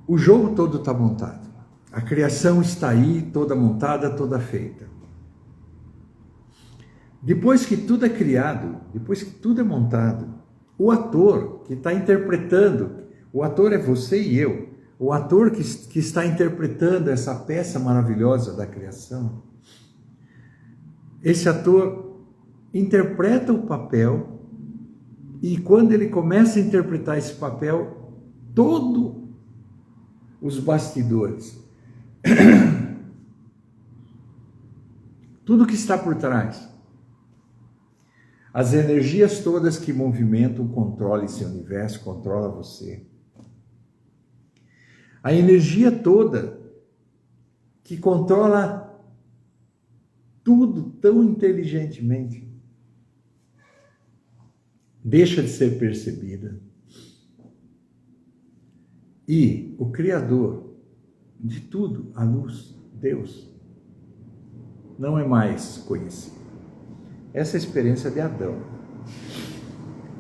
O jogo todo está montado. A criação está aí, toda montada, toda feita. Depois que tudo é criado, depois que tudo é montado, o ator que está interpretando, o ator é você e eu, o ator que está interpretando essa peça maravilhosa da criação, esse ator interpreta o papel e quando ele começa a interpretar esse papel, todos os bastidores, tudo que está por trás, as energias todas que movimentam, controlam esse universo, controla você. A energia toda que controla tudo tão inteligentemente, deixa de ser percebida. E o Criador de tudo, a luz, Deus, não é mais conhecido. Essa é a experiência de Adão.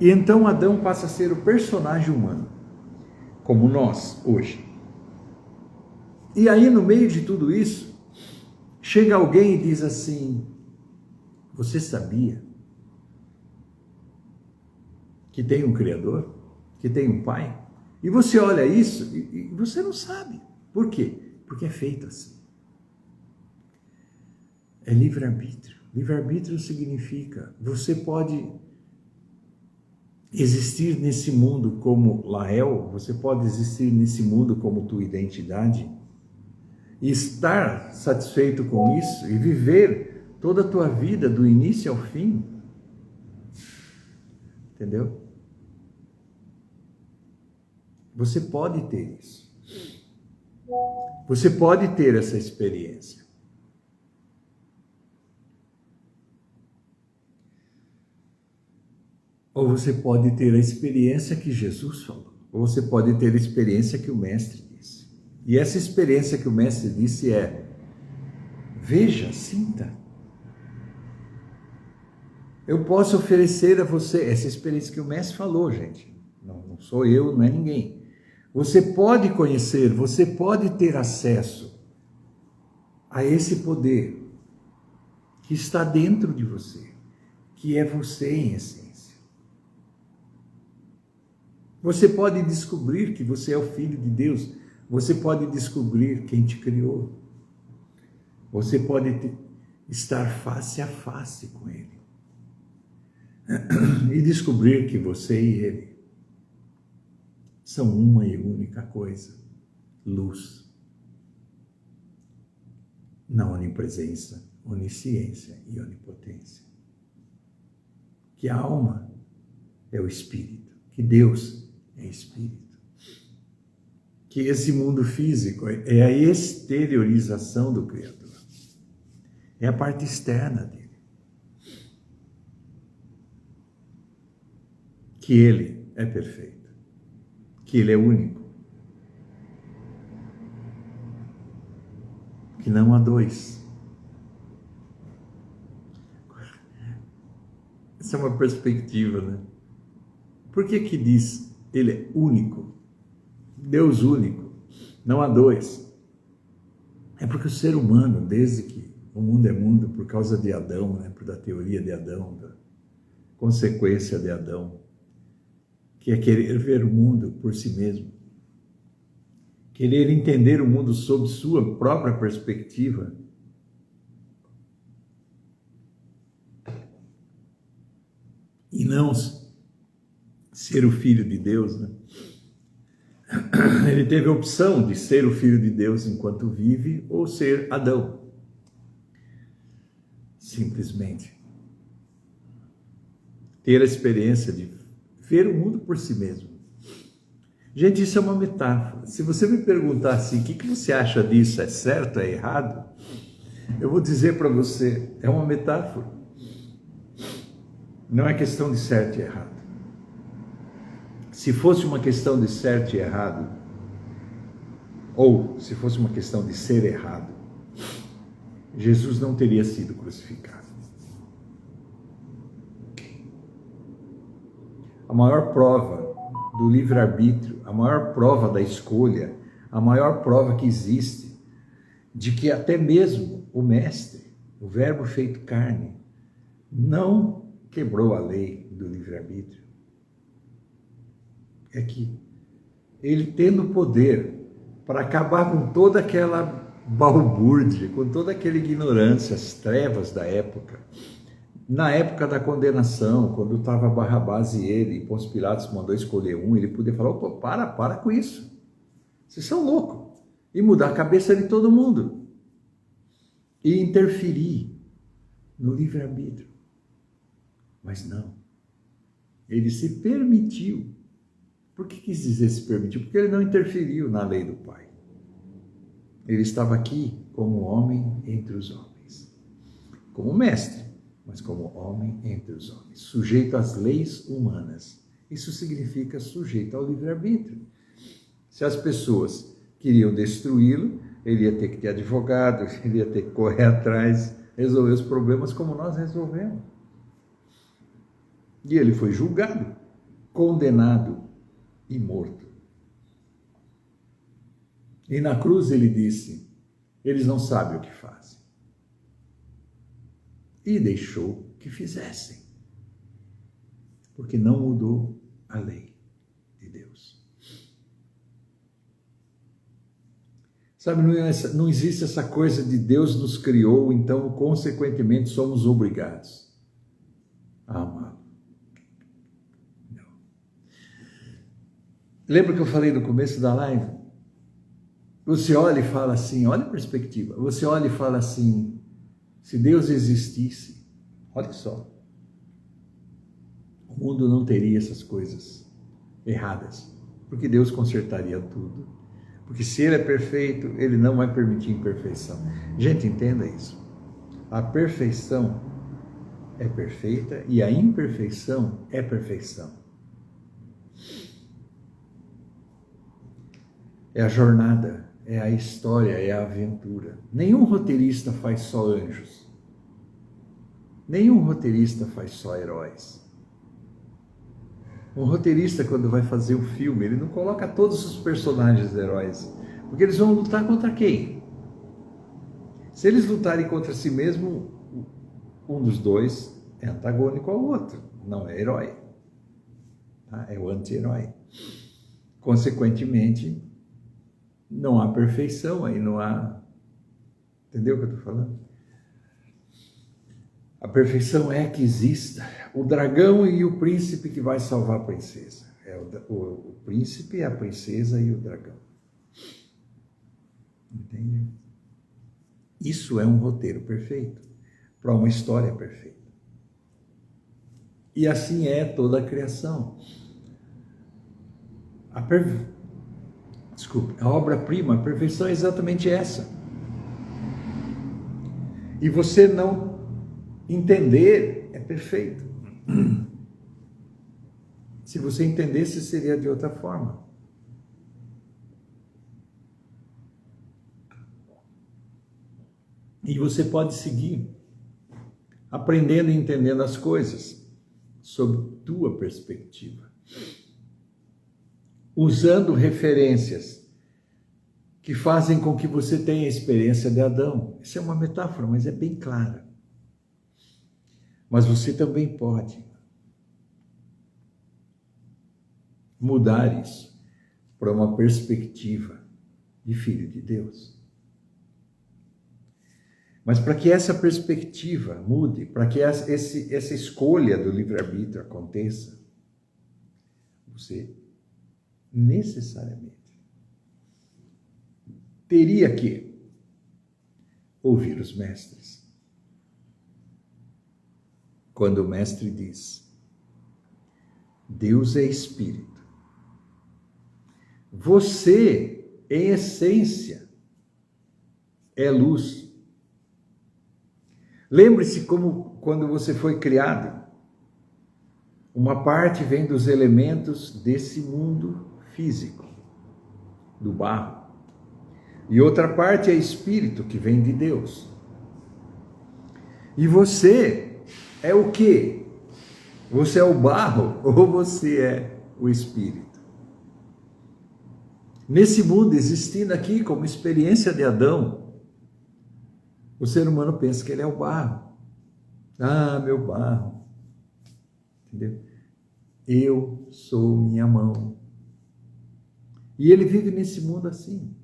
E então Adão passa a ser o personagem humano, como nós hoje. E aí no meio de tudo isso, chega alguém e diz assim, você sabia que tem um Criador? Que tem um Pai? E você olha isso e você não sabe. Por quê? Porque é feito assim. É livre-arbítrio. Livre-arbítrio significa, você pode existir nesse mundo como Lael, você pode existir nesse mundo como tua identidade, e estar satisfeito com isso, e viver toda a tua vida do início ao fim. Entendeu? Você pode ter isso. Você pode ter essa experiência. Ou você pode ter a experiência que Jesus falou. Ou você pode ter a experiência que o Mestre disse. E essa experiência que o Mestre disse é: veja, sinta. Eu posso oferecer a você essa experiência que o Mestre falou, gente. Não sou eu, não é ninguém. Você pode conhecer, você pode ter acesso a esse poder que está dentro de você, que é você em essência. Você pode descobrir que você é o Filho de Deus. Você pode descobrir quem te criou. Você pode estar face a face com Ele. E descobrir que você e Ele são uma e única coisa. Luz. Na onipresença, onisciência e onipotência. Que a alma é o Espírito. Que Deus é Espírito. Que esse mundo físico é a exteriorização do Criador. É a parte externa dele. Que ele é perfeito. Que ele é único. Que não há dois. Essa é uma perspectiva, né? Por que que diz ele é único? Deus único. Não há dois. É porque o ser humano, desde que o mundo é mundo, por causa de Adão, né? Da teoria de Adão, da consequência de Adão, que é querer ver o mundo por si mesmo. Querer entender o mundo sob sua própria perspectiva. E não ser o Filho de Deus, né? Ele teve a opção de ser o Filho de Deus enquanto vive ou ser Adão. Simplesmente. Ter a experiência de ver o mundo por si mesmo. Gente, isso é uma metáfora. Se você me perguntar assim, o que você acha disso? É certo, é errado? Eu vou dizer para você, é uma metáfora. Não é questão de certo e errado. Se fosse uma questão de certo e errado, ou se fosse uma questão de ser errado, Jesus não teria sido crucificado. A maior prova do livre-arbítrio, a maior prova da escolha, a maior prova que existe de que até mesmo o Mestre, o Verbo feito carne, não quebrou a lei do livre-arbítrio. É que ele, tendo poder para acabar com toda aquela balbúrdia, com toda aquela ignorância, as trevas da época, na época da condenação, quando estava Barrabás e ele, e Pôncio Pilatos mandou escolher um, ele podia falar: opa, para com isso, vocês são loucos, e mudar a cabeça de todo mundo, e interferir no livre-arbítrio. Mas não, ele se permitiu. Por que quis dizer se permitiu? Porque ele não interferiu na lei do Pai. Ele estava aqui como homem entre os homens, como mestre, mas como homem entre os homens, sujeito às leis humanas. Isso significa sujeito ao livre-arbítrio. Se as pessoas queriam destruí-lo, ele ia ter que ter advogado, ele ia ter que correr atrás, resolver os problemas como nós resolvemos. E ele foi julgado, condenado e morto. E na cruz ele disse: eles não sabem o que fazem. E deixou que fizessem, porque não mudou a lei de Deus. Sabe, não existe essa coisa de Deus nos criou, então, consequentemente, somos obrigados a amá-lo. Não. Lembra que eu falei no começo da live? Você olha e fala assim, olha a perspectiva, você olha e fala assim: se Deus existisse, olha só, o mundo não teria essas coisas erradas, porque Deus consertaria tudo, porque se Ele é perfeito, Ele não vai permitir imperfeição. Gente, entenda isso, a perfeição é perfeita e a imperfeição é perfeição. É a jornada, é a história, é a aventura. Nenhum roteirista faz só anjos. Nenhum roteirista faz só heróis. Um roteirista, quando vai fazer um filme, ele não coloca todos os personagens heróis, porque eles vão lutar contra quem? Se eles lutarem contra si mesmo, um dos dois é antagônico ao outro, não é herói, tá? É o anti-herói. Consequentemente, não há perfeição, aí não há... Entendeu o que eu estou falando? A perfeição é que exista o dragão e o príncipe que vai salvar a princesa. É o príncipe, a princesa e o dragão. Entende? Isso é um roteiro perfeito para uma história perfeita. E assim é toda a criação. A obra-prima, a perfeição é exatamente essa. E você não entender, é perfeito. Se você entendesse, seria de outra forma. E você pode seguir aprendendo e entendendo as coisas sob tua perspectiva, usando referências que fazem com que você tenha a experiência de Adão. Isso é uma metáfora, mas é bem clara. Mas você também pode mudar isso para uma perspectiva de filho de Deus. Mas para que essa perspectiva mude, para que essa escolha do livre-arbítrio aconteça, você necessariamente teria que ouvir os mestres. Quando o mestre diz: Deus é Espírito, você, em essência, é luz. Lembre-se como quando você foi criado, uma parte vem dos elementos desse mundo físico, do barro, e outra parte é espírito, que vem de Deus. E você é o quê? Você é o barro ou você é o espírito? Nesse mundo, existindo aqui como experiência de Adão, o ser humano pensa que ele é o barro. Ah, meu barro. Entendeu? Eu sou minha mão. E ele vive nesse mundo assim,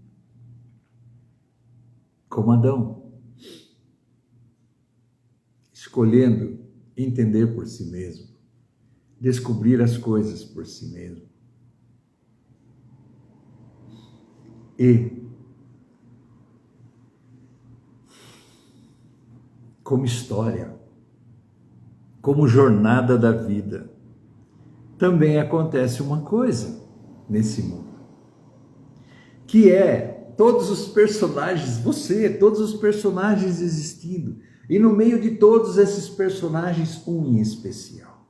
como Adão, escolhendo entender por si mesmo, descobrir as coisas por si mesmo. E, como história, como jornada da vida, também acontece uma coisa nesse mundo, que é todos os personagens, todos os personagens existindo, e no meio de todos esses personagens, um em especial: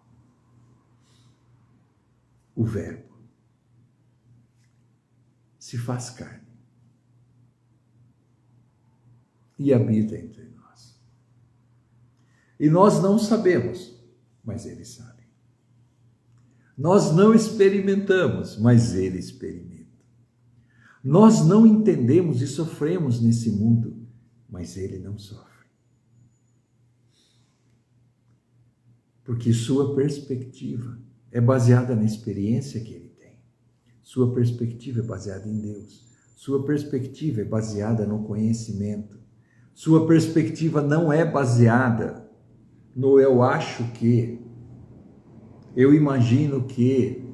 o Verbo se faz carne e habita entre nós. E nós não sabemos, mas Ele sabe. Nós não experimentamos, mas Ele experimenta. Nós não entendemos e sofremos nesse mundo, mas Ele não sofre. Porque sua perspectiva é baseada na experiência que Ele tem. Sua perspectiva é baseada em Deus. Sua perspectiva é baseada no conhecimento. Sua perspectiva não é baseada no eu acho que, eu imagino que,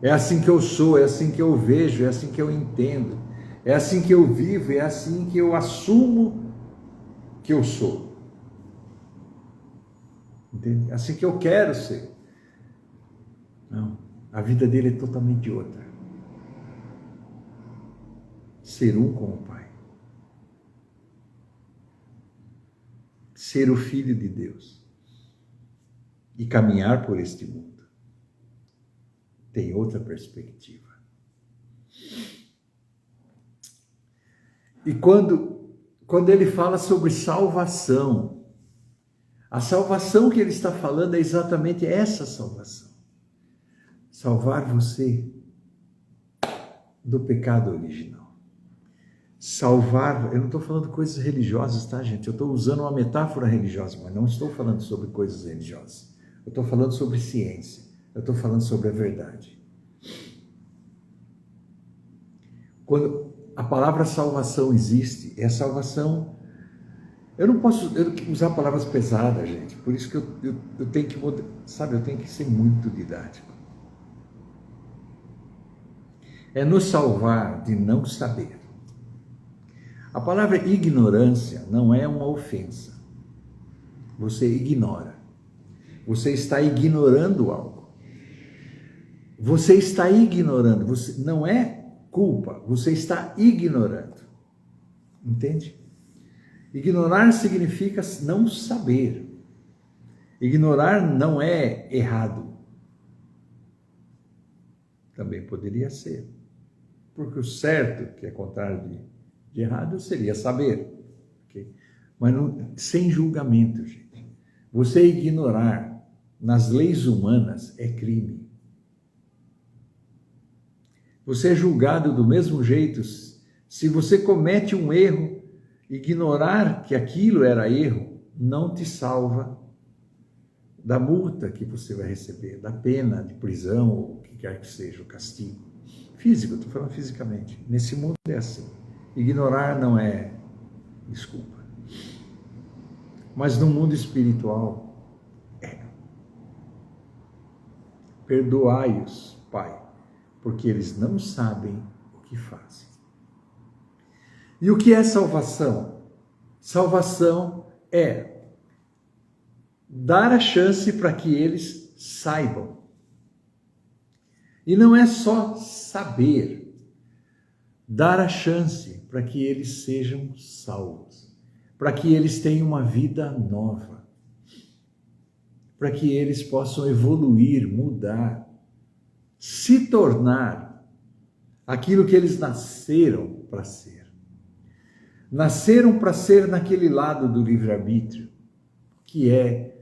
é assim que eu sou, é assim que eu vejo, é assim que eu entendo, é assim que eu vivo, é assim que eu assumo que eu sou. Entende? É assim que eu quero ser. Não, a vida dele é totalmente outra. Ser um com o Pai. Ser o Filho de Deus. E caminhar por este mundo. Tem outra perspectiva. E quando ele fala sobre salvação, a salvação que ele está falando é exatamente essa salvação. Salvar você do pecado original. Salvar, eu não estou falando coisas religiosas, tá, gente? Eu estou usando uma metáfora religiosa, mas não estou falando sobre coisas religiosas. Eu estou falando sobre ciência. Eu estou falando sobre a verdade. Quando a palavra salvação existe, é salvação. Eu não posso usar palavras pesadas, gente. Por isso que eu tenho que, sabe, eu tenho que ser muito didático. É nos salvar de não saber. A palavra ignorância não é uma ofensa. Você ignora. Você está ignorando algo. Você está ignorando. Você não é culpa. Você está ignorando. Entende? Ignorar significa não saber. Ignorar não é errado. Também poderia ser. Porque o certo, que é contrário de errado, seria saber. Okay? Mas não, sem julgamento, gente. Você ignorar nas leis humanas é crime. Você é julgado do mesmo jeito. Se você comete um erro, ignorar que aquilo era erro não te salva da multa que você vai receber, da pena de prisão, ou o que quer que seja, o castigo. Físico, estou falando fisicamente. Nesse mundo é assim. Ignorar não é desculpa. Mas no mundo espiritual, é. Perdoai-os, Pai, porque eles não sabem o que fazem. E o que é salvação? Salvação é dar a chance para que eles saibam. E não é só saber, dar a chance para que eles sejam salvos, para que eles tenham uma vida nova, para que eles possam evoluir, mudar, se tornar aquilo que eles nasceram para ser. Nasceram para ser naquele lado do livre-arbítrio, que é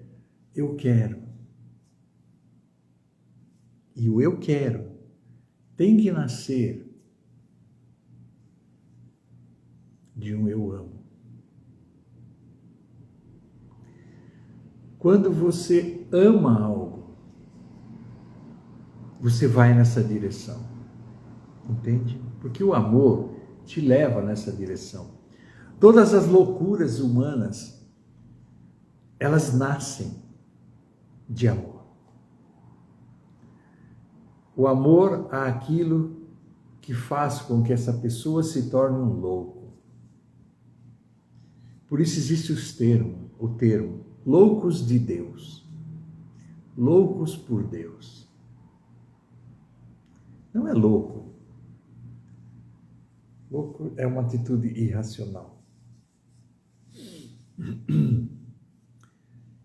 eu quero. E o eu quero tem que nascer de um eu amo. Quando você ama algo, você vai nessa direção. Entende? Porque o amor te leva nessa direção. Todas as loucuras humanas, elas nascem de amor. O amor àquilo que faz com que essa pessoa se torne um louco. Por isso existe o termo loucos de Deus. Loucos por Deus. Não é louco. Louco é uma atitude irracional.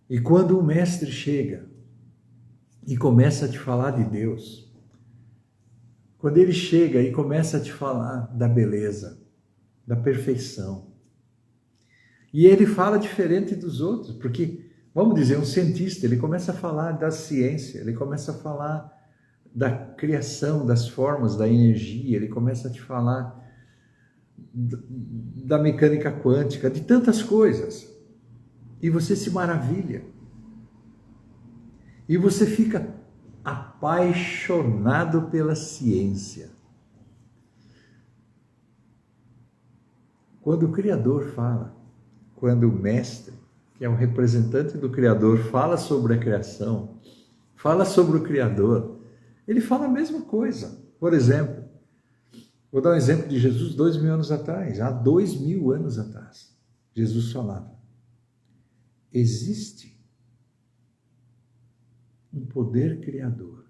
E quando o mestre chega e começa a te falar de Deus, quando ele chega e começa a te falar da beleza, da perfeição, e ele fala diferente dos outros, porque, vamos dizer, um cientista, ele começa a falar da ciência, ele começa a falar da criação, das formas, da energia, ele começa a te falar da mecânica quântica, de tantas coisas. E você se maravilha. E você fica apaixonado pela ciência. Quando o Criador fala, quando o Mestre, que é um representante do Criador, fala sobre a criação, fala sobre o Criador, ele fala a mesma coisa. Por exemplo, vou dar um exemplo de Jesus 2000 anos atrás. Há 2000 anos atrás, Jesus falava: existe um poder criador,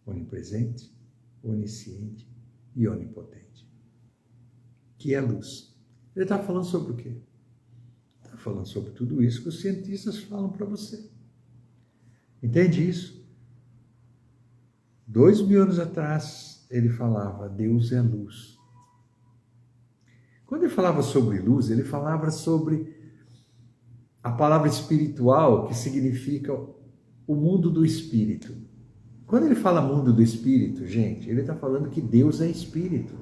onipresente, onisciente e onipotente, que é a luz. Ele está falando sobre o quê? Está falando sobre tudo isso que os cientistas falam para você. Entende isso? 2000 anos atrás, ele falava: Deus é luz. Quando ele falava sobre luz, ele falava sobre a palavra espiritual, que significa o mundo do espírito. Quando ele fala mundo do espírito, gente, ele está falando que Deus é espírito.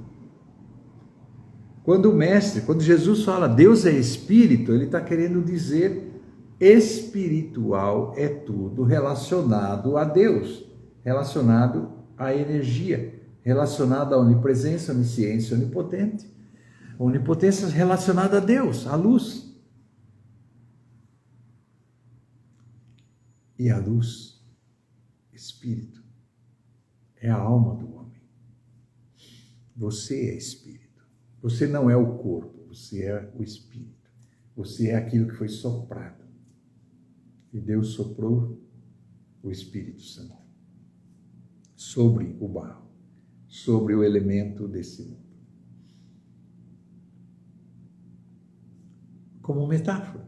Quando Jesus fala Deus é espírito, ele está querendo dizer espiritual é tudo relacionado a Deus, relacionado à energia, relacionado à onipresença, onisciência, onipotente. A onipotência relacionada a Deus, à luz. E a luz, espírito, é a alma do homem. Você é espírito. Você não é o corpo, você é o espírito. Você é aquilo que foi soprado. E Deus soprou o Espírito Santo sobre o barro, sobre o elemento desse mundo. Como metáfora.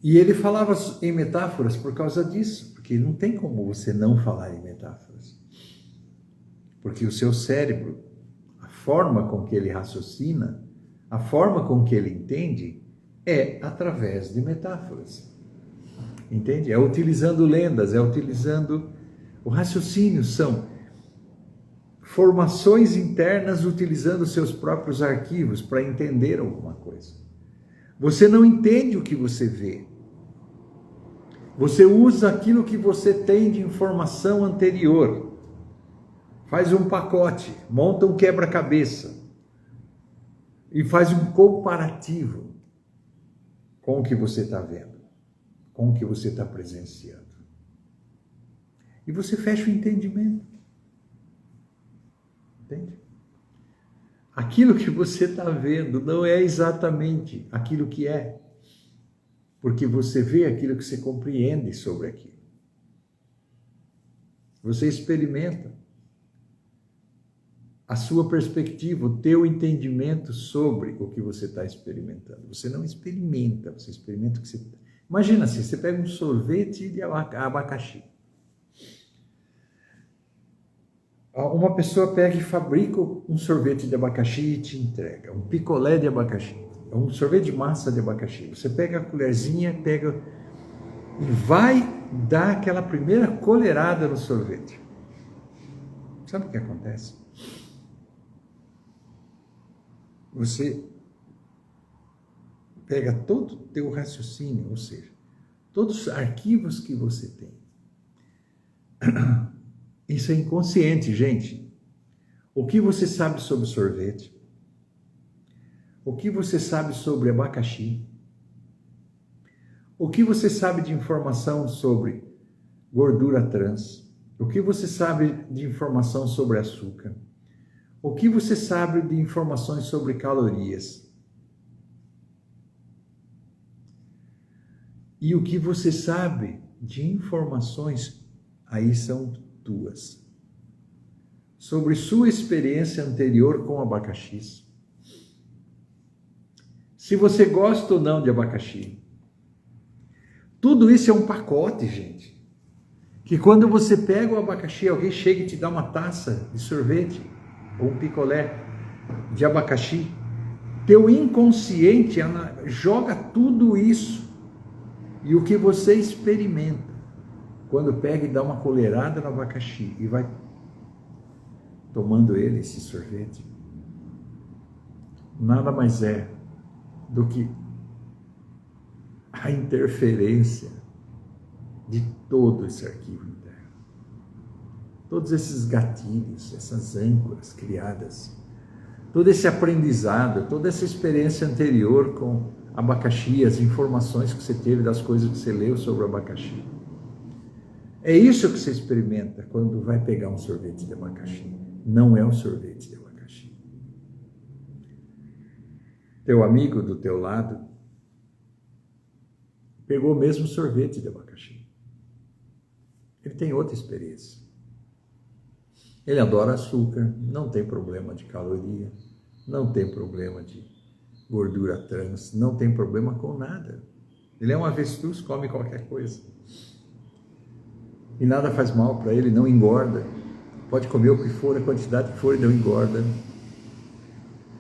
E ele falava em metáforas por causa disso, porque não tem como você não falar em metáforas. Porque o seu cérebro, a forma com que ele raciocina, a forma com que ele entende, é através de metáforas. Entende? É utilizando lendas, é utilizando... O raciocínio são formações internas utilizando seus próprios arquivos para entender alguma coisa. Você não entende o que você vê. Você usa aquilo que você tem de informação anterior. Faz um pacote, monta um quebra-cabeça e faz um comparativo com o que você está vendo, com o que você está presenciando. E você fecha o entendimento. Entende? Aquilo que você está vendo não é exatamente aquilo que é, porque você vê aquilo que você compreende sobre aquilo. Você experimenta a sua perspectiva, o teu entendimento sobre o que você está experimentando. Você não experimenta, você experimenta o que você... Imagina assim, você pega um sorvete de abacaxi. Uma pessoa pega e fabrica um sorvete de abacaxi e te entrega, um picolé de abacaxi, um sorvete de massa de abacaxi. Você pega a colherzinha, pega e vai dar aquela primeira colherada no sorvete. Sabe o que acontece? você pega todo o teu raciocínio, ou seja, todos os arquivos que você tem. Isso é inconsciente, gente. O que você sabe sobre sorvete? O que você sabe sobre abacaxi? O que você sabe de informação sobre gordura trans? O que você sabe de informação sobre açúcar? O que você sabe de informações sobre calorias? E o que você sabe de informações, aí são tuas, sobre sua experiência anterior com abacaxis. Se você gosta ou não de abacaxi. Tudo isso é um pacote, gente. Que quando você pega o abacaxi, alguém chega e te dá uma taça de sorvete ou um picolé de abacaxi, teu inconsciente joga tudo isso. E o que você experimenta quando pega e dá uma colherada no abacaxi e vai tomando ele, esse sorvete, nada mais é do que a interferência de todo esse arquivo interno. Todos esses gatilhos, essas âncoras criadas, todo esse aprendizado, toda essa experiência anterior com abacaxi, as informações que você teve das coisas que você leu sobre o abacaxi. É isso que você experimenta quando vai pegar um sorvete de abacaxi. Não é um sorvete de abacaxi. Teu amigo do teu lado pegou o mesmo sorvete de abacaxi. Ele tem outra experiência. Ele adora açúcar, não tem problema de caloria, não tem problema de gordura trans, não tem problema com nada. Ele é um avestruz, come qualquer coisa. E nada faz mal para ele, não engorda. Pode comer o que for, a quantidade que for e não engorda.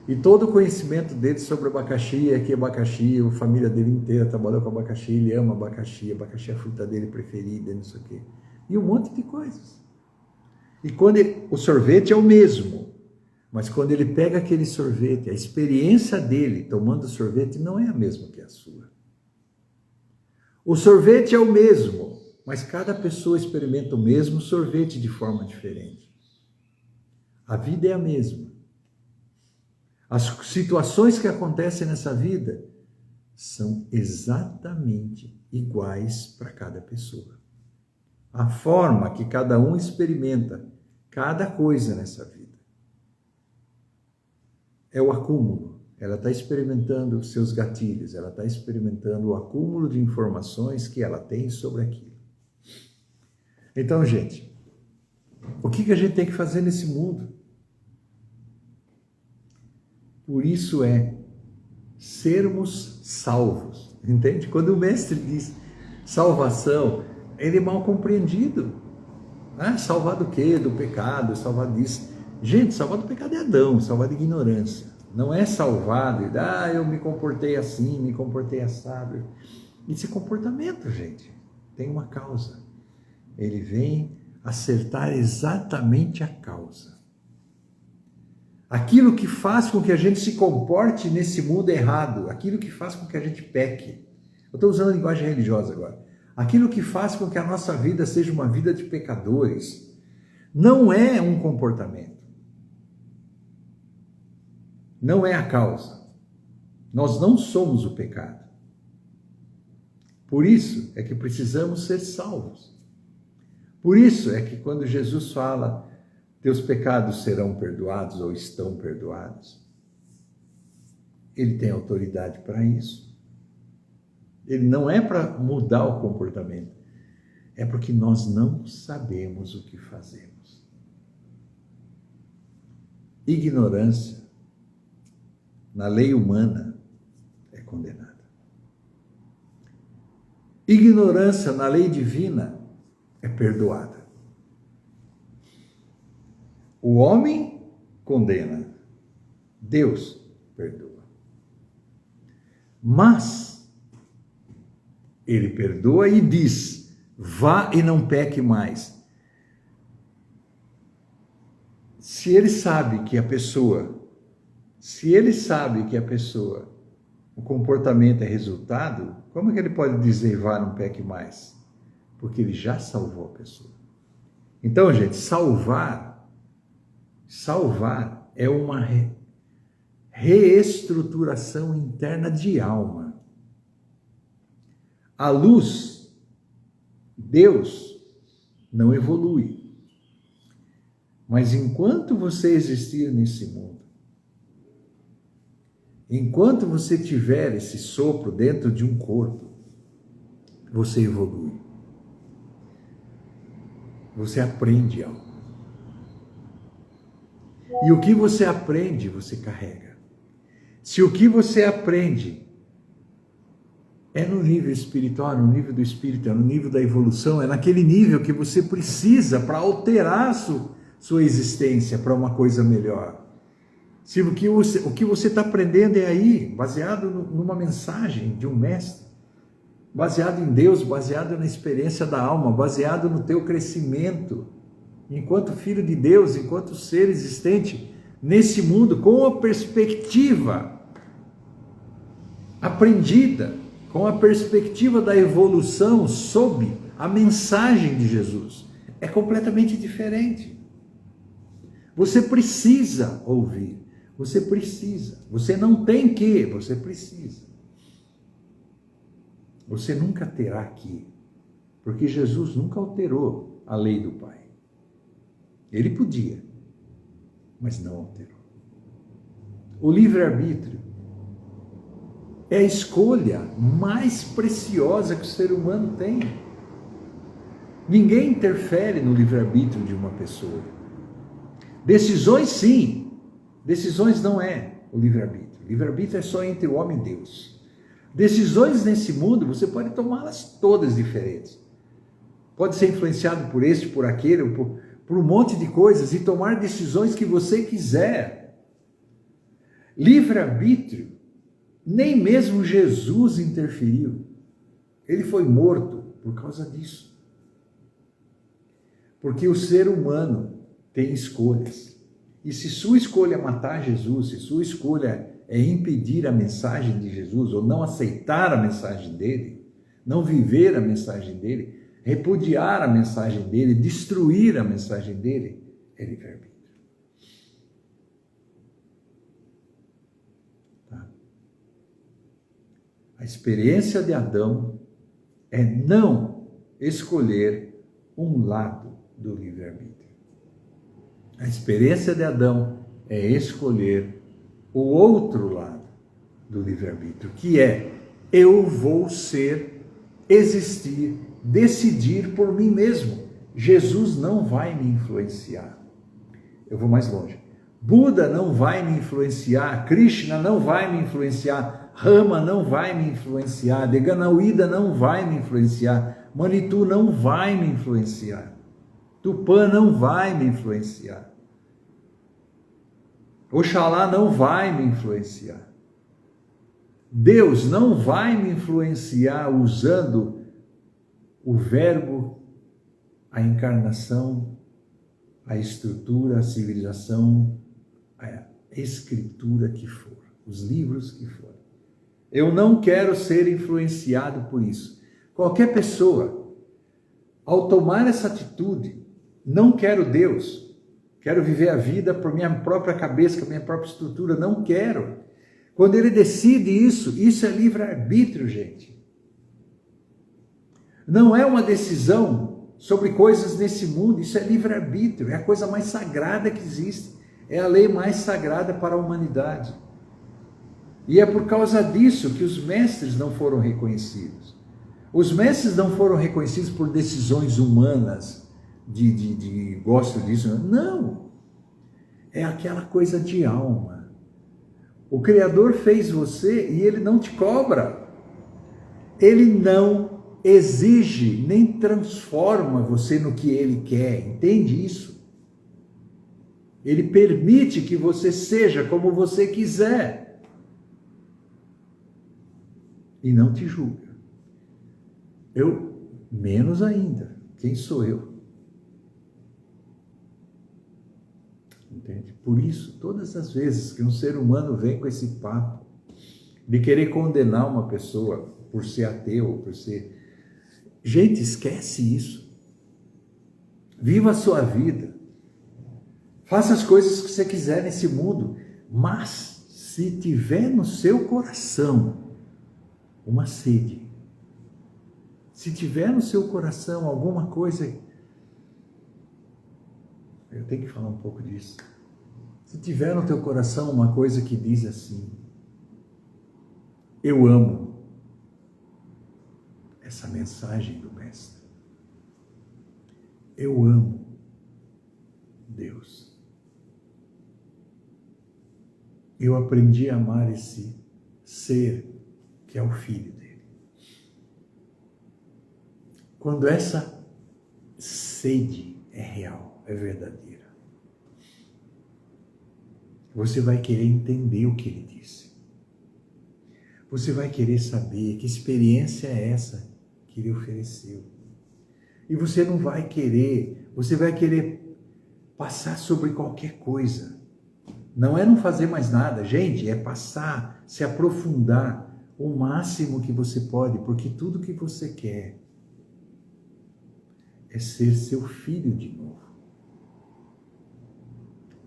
E todo o conhecimento dele sobre abacaxi é que abacaxi, a família dele inteira trabalhou com abacaxi, ele ama abacaxi é a fruta dele preferida, não sei o quê. E um monte de coisas. E quando o sorvete é o mesmo, mas quando ele pega aquele sorvete, a experiência dele tomando sorvete não é a mesma que a sua. O sorvete é o mesmo, mas cada pessoa experimenta o mesmo sorvete de forma diferente. A vida é a mesma. As situações que acontecem nessa vida são exatamente iguais para cada pessoa. A forma que cada um experimenta cada coisa nessa vida é o acúmulo. Ela está experimentando os seus gatilhos, ela está experimentando o acúmulo de informações que ela tem sobre aquilo. Então, gente, o que a gente tem que fazer nesse mundo? Por isso é sermos salvos, entende? Quando o mestre diz salvação, ele é mal compreendido. Salvar do quê? Do pecado, salvar disso. Gente, salvar do pecado é Adão, salvar de ignorância. Não é salvado e eu me comportei assim, me comportei assado. Esse comportamento, gente, tem uma causa. Ele vem acertar exatamente a causa. Aquilo que faz com que a gente se comporte nesse mundo errado, aquilo que faz com que a gente peque. Eu estou usando a linguagem religiosa agora. Aquilo que faz com que a nossa vida seja uma vida de pecadores, não é um comportamento. Não é a causa. Nós não somos o pecado. Por isso é que precisamos ser salvos. Por isso é que quando Jesus fala, teus pecados serão perdoados ou estão perdoados, ele tem autoridade para isso. Ele não é para mudar o comportamento, é porque nós não sabemos o que fazemos. Ignorância na lei humana é condenada. Ignorância na lei divina é perdoada. O homem condena, Deus perdoa. Mas ele perdoa e diz, vá e não peque mais. Se ele sabe que a pessoa Se ele sabe que a pessoa, o comportamento é resultado, como é que ele pode dizer vá, não peque mais? Porque ele já salvou a pessoa. Então, gente, salvar é uma reestruturação interna de alma. A luz, Deus, não evolui. Mas enquanto você existir nesse mundo, enquanto você tiver esse sopro dentro de um corpo, você evolui. Você aprende algo. E o que você aprende, você carrega. Se o que você aprende é no nível espiritual, no nível do espírito, é no nível da evolução, é naquele nível que você precisa para alterar sua existência para uma coisa melhor. Se o que você está aprendendo é aí, baseado numa mensagem de um mestre, baseado em Deus, baseado na experiência da alma, baseado no teu crescimento, enquanto filho de Deus, enquanto ser existente nesse mundo, com a perspectiva aprendida, com a perspectiva da evolução sob a mensagem de Jesus, é completamente diferente. Você precisa ouvir, você precisa, você não tem que, você precisa. Você nunca terá que, porque Jesus nunca alterou a lei do Pai. Ele podia, mas não alterou. O livre-arbítrio é a escolha mais preciosa que o ser humano tem. Ninguém interfere no livre-arbítrio de uma pessoa. Decisões, sim. Decisões não é o livre-arbítrio. O livre-arbítrio é só entre o homem e Deus. Decisões nesse mundo, você pode tomá-las todas diferentes. Pode ser influenciado por este, por aquele, por um monte de coisas e tomar decisões que você quiser. Livre-arbítrio, nem mesmo Jesus interferiu. Ele foi morto por causa disso. Porque o ser humano tem escolhas. E se sua escolha é matar Jesus, se sua escolha é impedir a mensagem de Jesus, ou não aceitar a mensagem dele, não viver a mensagem dele, repudiar a mensagem dele, destruir a mensagem dele, é livre-arbítrio. Tá? A experiência de Adão é não escolher um lado do livre-arbítrio. A experiência de Adão é escolher o outro lado do livre-arbítrio, que é: eu vou ser, existir, decidir por mim mesmo. Jesus não vai me influenciar. Eu vou mais longe. Buda não vai me influenciar, Krishna não vai me influenciar, Rama não vai me influenciar, Deganauída não vai me influenciar, Manitu não vai me influenciar, Tupã não vai me influenciar, Oxalá não vai me influenciar. Deus não vai me influenciar usando o verbo, a encarnação, a estrutura, a civilização, a escritura que for, os livros que for. Eu não quero ser influenciado por isso. Qualquer pessoa, ao tomar essa atitude, não quero Deus, quero viver a vida por minha própria cabeça, com a minha própria estrutura, não quero. Quando ele decide isso é livre-arbítrio, gente. Não é uma decisão sobre coisas nesse mundo, isso é livre-arbítrio, é a coisa mais sagrada que existe, é a lei mais sagrada para a humanidade. E é por causa disso que os mestres não foram reconhecidos. Os mestres não foram reconhecidos por decisões humanas, de gosto disso, não. É aquela coisa de alma. O Criador fez você e Ele não te cobra. Ele não exige, nem transforma você no que Ele quer. Entende isso? Ele permite que você seja como você quiser. E não te julga. Eu, menos ainda. Quem sou eu? Entende? Por isso, todas as vezes que um ser humano vem com esse papo de querer condenar uma pessoa por ser ateu, por ser... Gente, esquece isso. Viva a sua vida. Faça as coisas que você quiser nesse mundo, mas se tiver no seu coração uma sede, se tiver no seu coração alguma coisa, eu tenho que falar um pouco disso. Se tiver no teu coração uma coisa que diz assim: eu amo essa mensagem do Mestre, eu amo Deus, eu aprendi a amar esse ser que é o Filho dele. Quando essa sede é real, é verdadeira, você vai querer entender o que ele disse. Você vai querer saber que experiência é essa que ele ofereceu. E você não vai querer, você vai querer passar sobre qualquer coisa. Não é não fazer mais nada, gente, é passar, se aprofundar o máximo que você pode, porque tudo que você quer é ser seu filho de novo.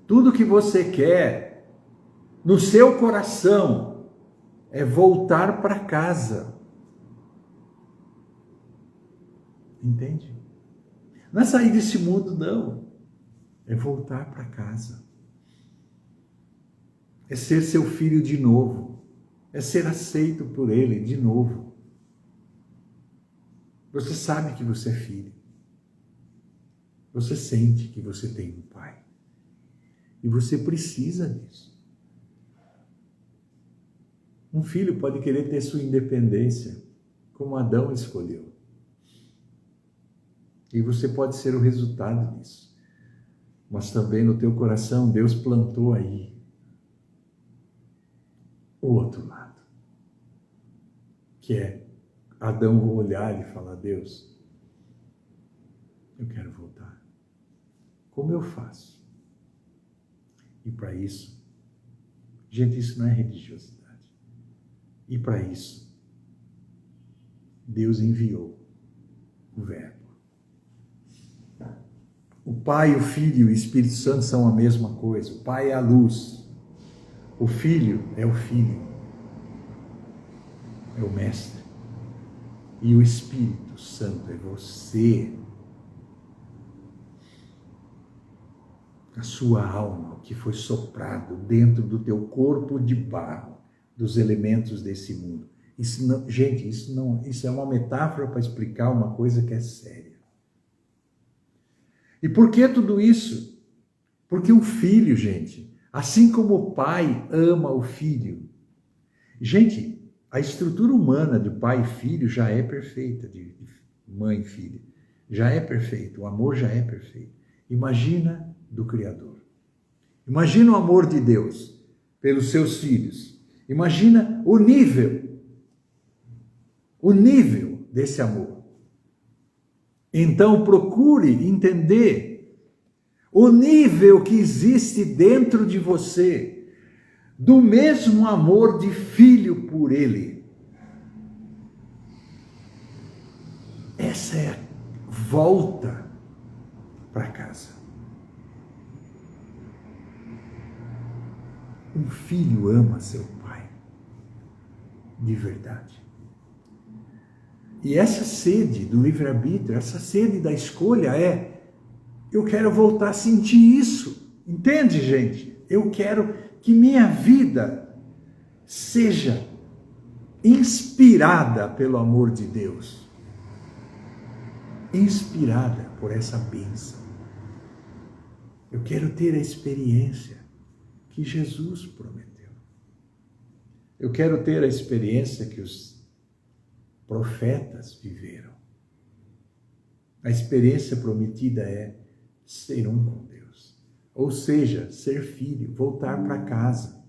Tudo que você quer no seu coração é voltar para casa. Entende? Não é sair desse mundo, não. É voltar para casa. É ser seu filho de novo. É ser aceito por ele de novo. Você sabe que você é filho. Você sente que você tem um pai. E você precisa disso. Um filho pode querer ter sua independência, como Adão escolheu. E você pode ser o resultado disso. Mas também no teu coração, Deus plantou aí o outro lado. Que é Adão olhar e falar: Deus, eu quero voltar. Como eu faço? E para isso, gente, isso não é religiosidade. E para isso, Deus enviou o Verbo. O Pai, o Filho e o Espírito Santo são a mesma coisa. O Pai é a luz. O Filho é o Filho. É o Mestre. E o Espírito Santo é você. A sua alma que foi soprado dentro do teu corpo de barro, dos elementos desse mundo. Isso não, gente, isso é uma metáfora para explicar uma coisa que é séria. E por que tudo isso? Porque o filho, gente, assim como o pai ama o filho. Gente, a estrutura humana de pai e filho já é perfeita, de mãe e filha. Já é perfeito, o amor já é perfeito. Imagina do Criador. Imagina o amor de Deus pelos seus filhos. Imagina o nível desse amor. Então procure entender o nível que existe dentro de você do mesmo amor de filho por ele. Essa é a volta para casa. Um filho ama seu pai de verdade. E essa sede do livre-arbítrio, essa sede da escolha eu quero voltar a sentir isso. Entende, gente? Eu quero que minha vida seja inspirada pelo amor de Deus. Inspirada por essa bênção. Eu quero ter a experiência que Jesus prometeu. Eu quero ter a experiência que os profetas viveram. A experiência prometida é ser um com Deus. Ou seja, ser filho, voltar para casa,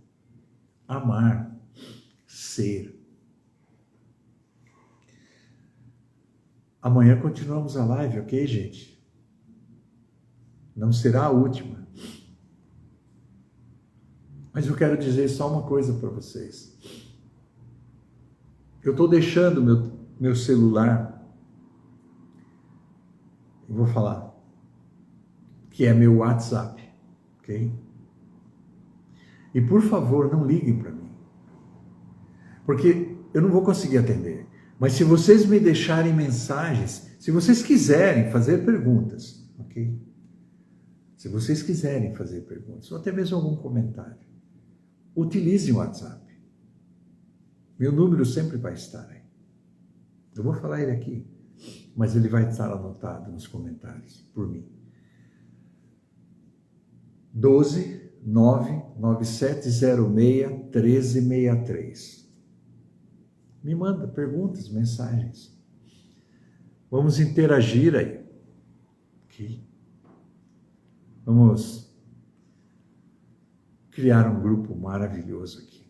amar, ser. Amanhã continuamos a live, ok, gente? Não será a última. Mas eu quero dizer só uma coisa para vocês. Eu estou deixando meu celular, eu vou falar, que é meu WhatsApp, ok? E por favor, não liguem para mim, porque eu não vou conseguir atender. Mas se vocês me deixarem mensagens, se vocês quiserem fazer perguntas, ok? Se vocês quiserem fazer perguntas, ou até mesmo algum comentário, utilize o WhatsApp. Meu número sempre vai estar aí. Eu vou falar ele aqui, mas ele vai estar anotado nos comentários por mim. 12 99706 1363. Me manda perguntas, mensagens. Vamos interagir aí. Ok? Vamos criar um grupo maravilhoso aqui.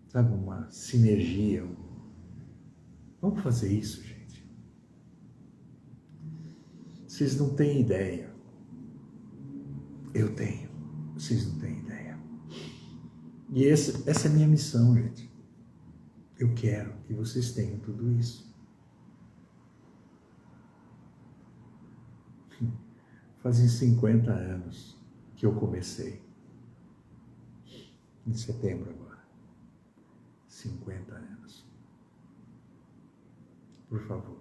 Sabe, uma sinergia. Vamos fazer isso, gente. Vocês não têm ideia. Eu tenho. Vocês não têm ideia. E essa é a minha missão, gente. Eu quero que vocês tenham tudo isso. Fazem 50 anos que eu comecei. Em setembro agora. 50 anos. Por favor.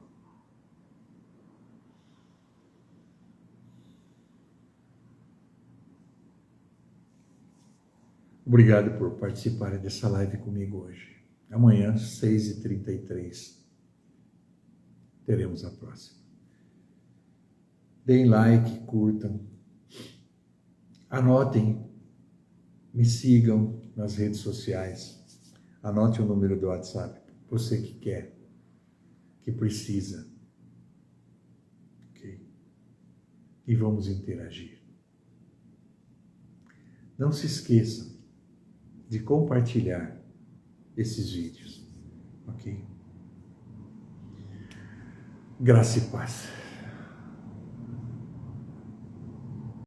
Obrigado por participarem dessa live comigo hoje. Amanhã, 6h33, teremos a próxima. Deem like, curtam, anotem, me sigam nas redes sociais, anote o número do WhatsApp, você que quer, que precisa, ok? E vamos interagir. Não se esqueçam de compartilhar esses vídeos, ok? Graça e paz.